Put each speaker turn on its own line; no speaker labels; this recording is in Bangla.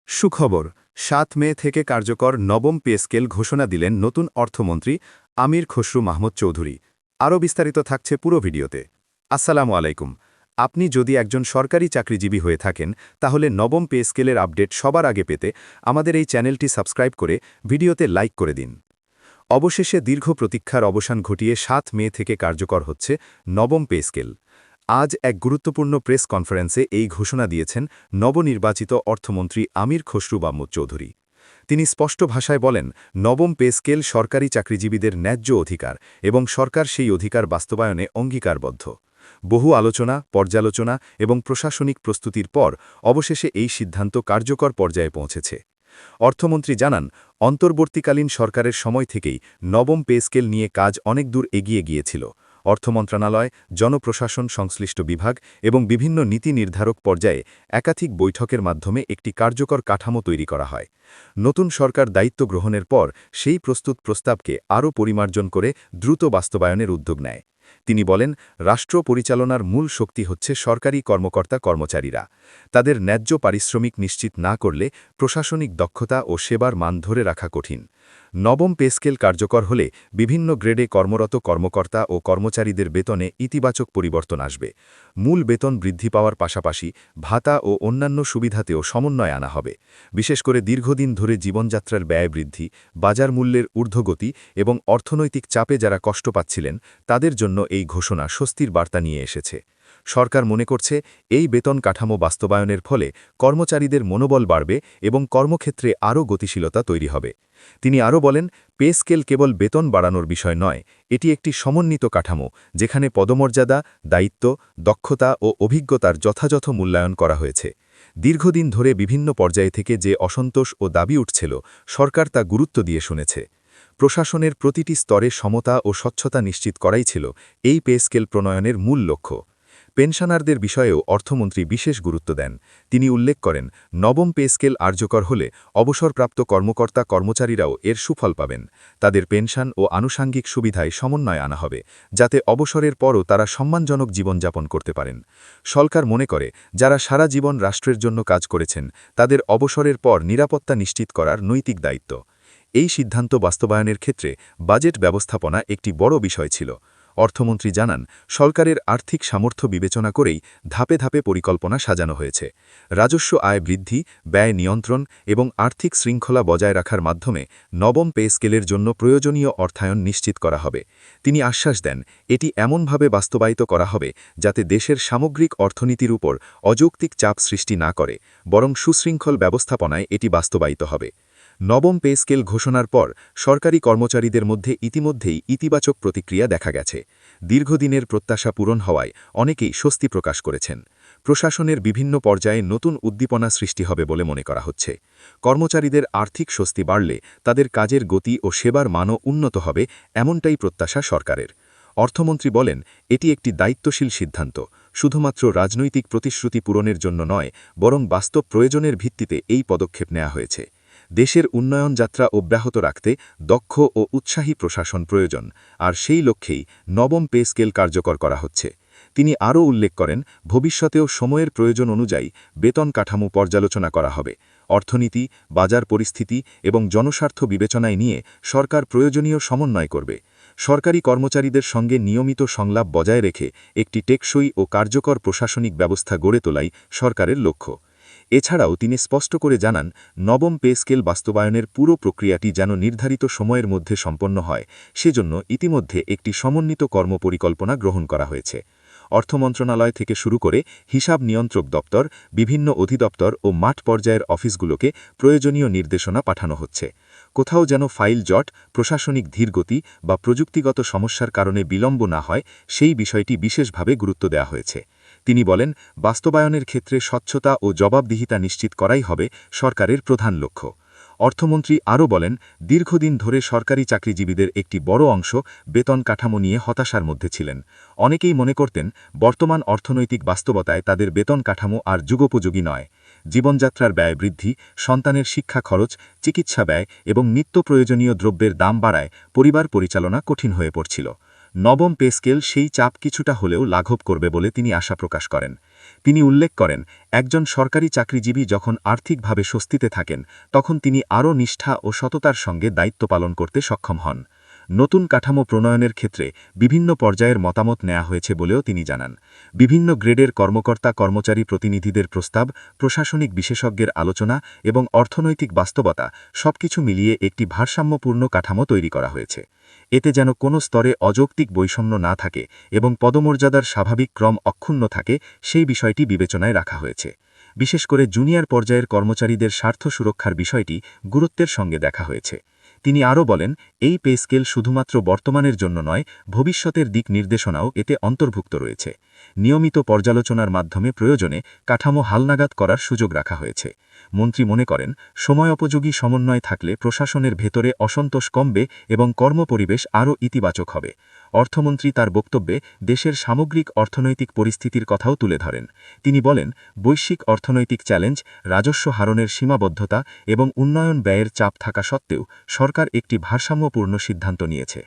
সুখবর ৭ মে থেকে কার্যকর নবম পে স্কেল ঘোষণা দিলেন নতুন অর্থমন্ত্রী আমির খসরু মাহমুদ চৌধুরী। আরও বিস্তারিত থাকছে পুরো ভিডিওতে। আসসালামু আলাইকুম। আপনি যদি একজন সরকারি চাকরিজীবী হয়ে থাকেন তাহলে নবম পে স্কেলের আপডেট সবার আগে পেতে আমাদের এই চ্যানেলটি সাবস্ক্রাইব করে ভিডিওতে লাইক করে দিন। অবশেষে দীর্ঘ প্রতীক্ষার অবসান ঘটিয়ে ৭ মে থেকে কার্যকর হচ্ছে নবম পে স্কেল। আজ এক গুরুত্বপূর্ণ প্রেস কনফারেন্সে এই ঘোষণা দিয়েছেন নবনির্বাচিত অর্থমন্ত্রী আমির খসরু মাহমুদ চৌধুরী। তিনি স্পষ্ট ভাষায় বলেন, নবম পে স্কেল সরকারি চাকরিজীবীদের ন্যায্য অধিকার এবং সরকার সেই অধিকার বাস্তবায়নে অঙ্গীকারবদ্ধ। বহু আলোচনা, পর্যালোচনা এবং প্রশাসনিক প্রস্তুতির পর অবশেষে এই সিদ্ধান্ত কার্যকর পর্যায়ে পৌঁছেছে। অর্থমন্ত্রী জানান, অন্তর্বর্তীকালীন সরকারের সময় থেকেই নবম পে স্কেল নিয়ে কাজ অনেক দূর এগিয়ে গিয়েছিল। অর্থ মন্ত্রণালয়, জনপ্রশাসন সংশ্লিষ্ট বিভাগ এবং বিভিন্ন নীতি নির্ধারক পর্যায়ে একাধিক বৈঠকের মাধ্যমে একটি কার্যকর কাঠামো তৈরি করা হয়। নতুন সরকার দায়িত্ব গ্রহণের পর সেই প্রস্তুত প্রস্তাবকে আরও পরিমার্জন করে দ্রুত বাস্তবায়নের উদ্যোগ নেয়। তিনি বলেন, রাষ্ট্র পরিচালনার মূল শক্তি হচ্ছে সরকারি কর্মকর্তা-কর্মচারীরা। তাদের ন্যায্য পারিশ্রমিক নিশ্চিত না করলে প্রশাসনিক দক্ষতা ও সেবার মান ধরে রাখা কঠিন। নবম পে স্কেল কার্যকর হলে বিভিন্ন গ্রেডে কর্মরত কর্মকর্তা ও কর্মচারীদের বেতনে ইতিবাচক পরিবর্তন আসবে। মূল বেতন বৃদ্ধি পাওয়ার পাশাপাশি ভাতা ও অন্যান্য সুবিধাতেও সমন্বয় আনা হবে। বিশেষ করে দীর্ঘদিন ধরে জীবনযাত্রার ব্যয় বৃদ্ধি, বাজার মূল্যের ঊর্ধ্বগতি এবং অর্থনৈতিক চাপে যারা কষ্ট পাচ্ছিলেন তাদের জন্য এই ঘোষণা স্বস্তির বার্তা নিয়ে এসেছে। সরকার মনে করছে, এই বেতন কাঠামো বাস্তবায়নের ফলে কর্মচারীদের মনোবল বাড়বে এবং কর্মক্ষেত্রে আরও গতিশীলতা তৈরি হবে। তিনি আরও বলেন, পে স্কেল কেবল বেতন বাড়ানোর বিষয় নয়, এটি একটি সমন্বিত কাঠামো যেখানে পদমর্যাদা, দায়িত্ব, দক্ষতা ও অভিজ্ঞতার যথাযথ মূল্যায়ন করা হয়েছে। দীর্ঘদিন ধরে বিভিন্ন পর্যায় থেকে যে অসন্তোষ ও দাবি উঠছিল, সরকার তা গুরুত্ব দিয়ে শুনেছে। প্রশাসনের প্রতিটি স্তরে সমতা ও স্বচ্ছতা নিশ্চিত করাই ছিল এই পে স্কেল প্রণয়নের মূল লক্ষ্য। পেনশনারদের বিষয়েও অর্থমন্ত্রী বিশেষ গুরুত্ব দেন। তিনি উল্লেখ করেন, নবম পে স্কেল কার্যকর হলে অবসরপ্রাপ্ত কর্মকর্তা-কর্মচারীরাও এর সুফল পাবেন। তাদের পেনশন ও আনুষাঙ্গিক সুবিধায় সমন্বয় আনা হবে, যাতে অবসরের পরও তারা সম্মানজনক জীবনযাপন করতে পারেন। সরকার মনে করে, যারা সারা জীবন রাষ্ট্রের জন্য কাজ করেছেন তাদের অবসরের পর নিরাপত্তা নিশ্চিত করার নৈতিক দায়িত্ব। এই সিদ্ধান্ত বাস্তবায়নের ক্ষেত্রে বাজেট ব্যবস্থাপনা একটি বড় বিষয় ছিল। অর্থমন্ত্রী জানান, সরকারের আর্থিক সামর্থ্য বিবেচনা করেই ধাপে ধাপে পরিকল্পনা সাজানো হয়েছে। রাজস্ব আয় বৃদ্ধি, ব্যয় নিয়ন্ত্রণ এবং আর্থিক শৃঙ্খলা বজায় রাখার মাধ্যমে নবম পে স্কেলের জন্য প্রয়োজনীয় অর্থায়ন নিশ্চিত করা হবে। তিনি আশ্বাস দেন, এটি এমনভাবে বাস্তবায়িত করা হবে যাতে দেশের সামগ্রিক অর্থনীতির উপর অযৌক্তিক চাপ সৃষ্টি না করে, বরং সুশৃঙ্খল ব্যবস্থাপনায় এটি বাস্তবায়িত হবে। নবম পে স্কেল ঘোষণার পর সরকারি কর্মচারীদের মধ্যে ইতিমধ্যেই ইতিবাচক প্রতিক্রিয়া দেখা গেছে। দীর্ঘদিনের প্রত্যাশা পূরণ হওয়ায় অনেকেই স্বস্তি প্রকাশ করেছেন। প্রশাসনের বিভিন্ন পর্যায়ে নতুন উদ্দীপনা সৃষ্টি হবে বলে মনে করা হচ্ছে। কর্মচারীদের আর্থিক স্বস্তি বাড়লে তাদের কাজের গতি ও সেবার মানও উন্নত হবে, এমনটাই প্রত্যাশা সরকারের। অর্থমন্ত্রী বলেন, এটি একটি দায়িত্বশীল সিদ্ধান্ত, শুধুমাত্র রাজনৈতিক প্রতিশ্রুতি পূরণের জন্য নয়, বরং বাস্তব প্রয়োজনের ভিত্তিতে এই পদক্ষেপ নেওয়া হয়েছে। দেশের উন্নয়ন যাত্রা অব্যাহত রাখতে দক্ষ ও উৎসাহী প্রশাসন প্রয়োজন, আর সেই লক্ষ্যেই নবম পে স্কেল কার্যকর করা হচ্ছে। তিনি আরও উল্লেখ করেন, ভবিষ্যতেও সময়ের প্রয়োজন অনুযায়ী বেতন কাঠামো পর্যালোচনা করা হবে। অর্থনীতি, বাজার পরিস্থিতি এবং জনস্বার্থ বিবেচনায় নিয়ে সরকার প্রয়োজনীয় সমন্বয় করবে। সরকারি কর্মচারীদের সঙ্গে নিয়মিত সংলাপ বজায় রেখে একটি টেকসই ও কার্যকর প্রশাসনিক ব্যবস্থা গড়ে তোলাই সরকারের লক্ষ্য। এছাড়াও তিনি স্পষ্ট করে জানান, নবম পে স্কেল বাস্তবায়নের পুরো প্রক্রিয়াটি যেন নির্ধারিত সময়ের মধ্যে সম্পন্ন হয়, সেজন্য ইতিমধ্যে একটি সমন্বিত কর্মপরিকল্পনা গ্রহণ করা হয়েছে। অর্থ মন্ত্রণালয় থেকে শুরু করে হিসাব নিয়ন্ত্রক দপ্তর, বিভিন্ন অধিদপ্তর ও মাঠ পর্যায়ের অফিসগুলোকে প্রয়োজনীয় নির্দেশনা পাঠানো হচ্ছে। কোথাও যেন ফাইল জট, প্রশাসনিক ধীরগতি বা প্রযুক্তিগত সমস্যার কারণে বিলম্ব না হয়, সেই বিষয়টি বিশেষভাবে গুরুত্ব দেওয়া হয়েছে। তিনি বলেন, বাস্তবায়নের ক্ষেত্রে স্বচ্ছতা ও জবাবদিহিতা নিশ্চিত করাই হবে সরকারের প্রধান লক্ষ্য। অর্থমন্ত্রী আরও বলেন, দীর্ঘদিন ধরে সরকারি চাকরিজীবীদের একটি বড় অংশ বেতন কাঠামো নিয়ে হতাশার মধ্যে ছিলেন। অনেকেই মনে করতেন, বর্তমান অর্থনৈতিক বাস্তবতায় তাদের বেতন কাঠামো আর যুগোপযোগী নয়। জীবনযাত্রার ব্যয় বৃদ্ধি, সন্তানের শিক্ষা খরচ, চিকিৎসা ব্যয় এবং নিত্য প্রয়োজনীয় দ্রব্যের দাম বাড়ায় পরিবার পরিচালনা কঠিন হয়ে পড়ছিল।
নবম পে স্কেল সেই চাপ কিছুটা হলেও লাঘব করবে বলে তিনি আশা প্রকাশ করেন। তিনি উল্লেখ করেন, একজন সরকারি চাকরিজীবী যখন আর্থিকভাবে স্বস্তিতে থাকেন তখন তিনি আরও নিষ্ঠা ও সততার সঙ্গে দায়িত্ব পালন করতে সক্ষম হন। নতুন কাঠামো প্রণয়নের ক্ষেত্রে বিভিন্ন পর্যায়ের মতামত নেওয়া হয়েছে বলেও তিনি জানান। বিভিন্ন গ্রেডের কর্মকর্তা কর্মচারী প্রতিনিধিদের প্রস্তাব, প্রশাসনিক বিশেষজ্ঞের আলোচনা এবং অর্থনৈতিক বাস্তবতা সবকিছু মিলিয়ে একটি ভারসাম্যপূর্ণ কাঠামো তৈরি করা হয়েছে। এতে যেন কোনো স্তরে অযৌক্তিক বৈষম্য না থাকে এবং পদমর্যাদার স্বাভাবিক ক্রম অক্ষুণ্ণ থাকে সেই বিষয়টি বিবেচনায় রাখা হয়েছে। বিশেষ করে জুনিয়র পর্যায়ের কর্মচারীদের স্বার্থ সুরক্ষার বিষয়টি গুরুত্বের সঙ্গে দেখা হয়েছে। তিনি আরও বলেন, এই পে স্কেল শুধুমাত্র বর্তমানের জন্য নয়, ভবিষ্যতের দিক নির্দেশনাও এতে অন্তর্ভুক্ত রয়েছে। নিয়মিত পর্যালোচনার মাধ্যমে প্রয়োজনে কাঠামো হালনাগাদ করার সুযোগ রাখা হয়েছে। মন্ত্রী মনে করেন, সময়োপযোগী সমন্বয় থাকলে প্রশাসনের ভেতরে অসন্তোষ কমবে এবং কর্মপরিবেশ আরও ইতিবাচক হবে। অর্থমন্ত্রী তার বক্তব্যে দেশের সামগ্রিক অর্থনৈতিক পরিস্থিতির কথাও তুলে ধরেন। তিনি বলেন, বৈশ্বিক অর্থনৈতিক চ্যালেঞ্জ, রাজস্ব হারণের সীমাবদ্ধতা এবং উন্নয়ন ব্যয়ের চাপ থাকা সত্ত্বেও সরকার একটি ভারসাম্যপূর্ণ সিদ্ধান্ত নিয়েছে।